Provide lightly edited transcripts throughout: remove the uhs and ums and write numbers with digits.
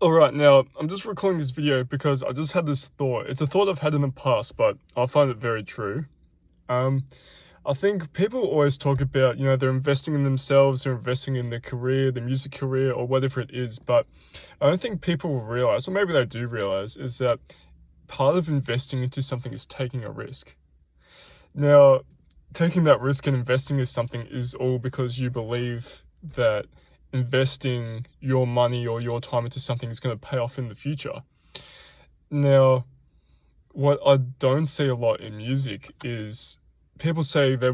Alright, now, I'm just recording this video because I just had this thought. It's a thought I've had in the past, but I find it very true. I think people always talk about, they're investing in themselves, they're investing in their career, their music career, or whatever it is, but I don't think people realize, or maybe they do realize, is that part of investing into something is taking a risk. Now, taking that risk and investing in something is all because you believe that investing your money or your time into something is going to pay off in the future. Now, what I don't see a lot in music is people say they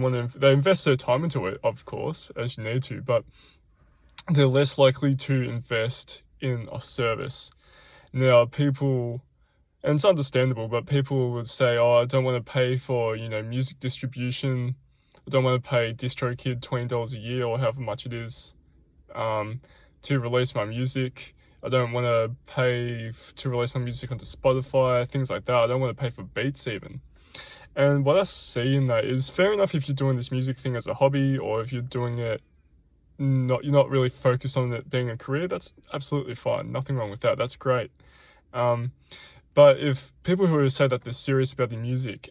invest their time into it, of course, as you need to, but they're less likely to invest in a service. Now, and it's understandable, but people would say, I don't want to pay for, music distribution. I don't want to pay DistroKid $20 a year or however much it is to release my music. I don't want to pay to release my music onto Spotify, things like that. I don't want to pay for beats even. And what I see in that is fair enough if you're doing this music thing as a hobby, or if you're doing it, you're not really focused on it being a career, that's absolutely fine. Nothing wrong with that. That's great. But if people who say that they're serious about the music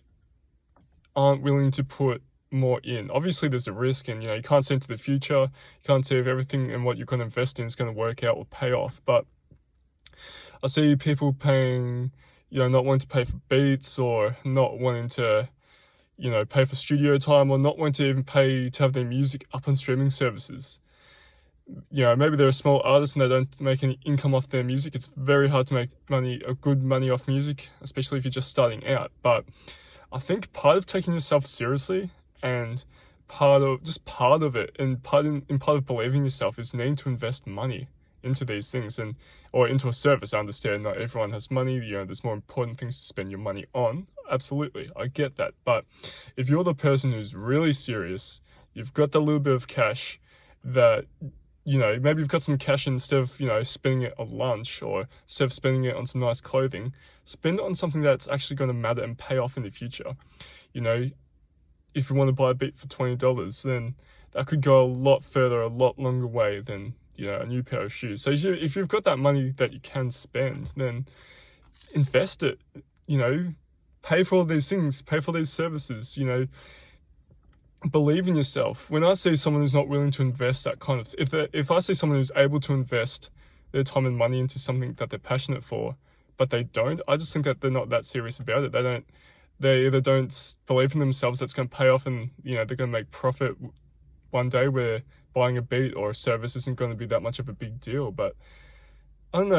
aren't willing to put more in, obviously there's a risk, and you can't see into the future. You can't see if everything and what you're going to invest in is going to work out or pay off. But I see people paying, not wanting to pay for beats, or not wanting to, pay for studio time, or not wanting to even pay to have their music up on streaming services. Maybe they're a small artist and they don't make any income off their music. It's very hard to make good money off music, especially if you're just starting out. But I think part of taking yourself seriously, and part of it, and part of believing yourself, is needing to invest money into these things, or into a service. I understand not everyone has money. There's more important things to spend your money on. Absolutely, I get that. But if you're the person who's really serious, you've got the little bit of cash that, maybe you've got some cash, instead of, spending it on lunch, or instead of spending it on some nice clothing, spend it on something that's actually going to matter and pay off in the future. If you want to buy a beat for $20, then that could go a lot further, a lot longer way than, a new pair of shoes. So if you've got that money that you can spend, then invest it, pay for all these things, pay for these services, believe in yourself. When I see someone who's not willing to invest that kind of, if I see someone who's able to invest their time and money into something that they're passionate for, but they don't, I just think that they're not that serious about it. They either don't believe in themselves that's going to pay off, and, they're going to make profit one day, where buying a beat or a service isn't going to be that much of a big deal. But I don't know.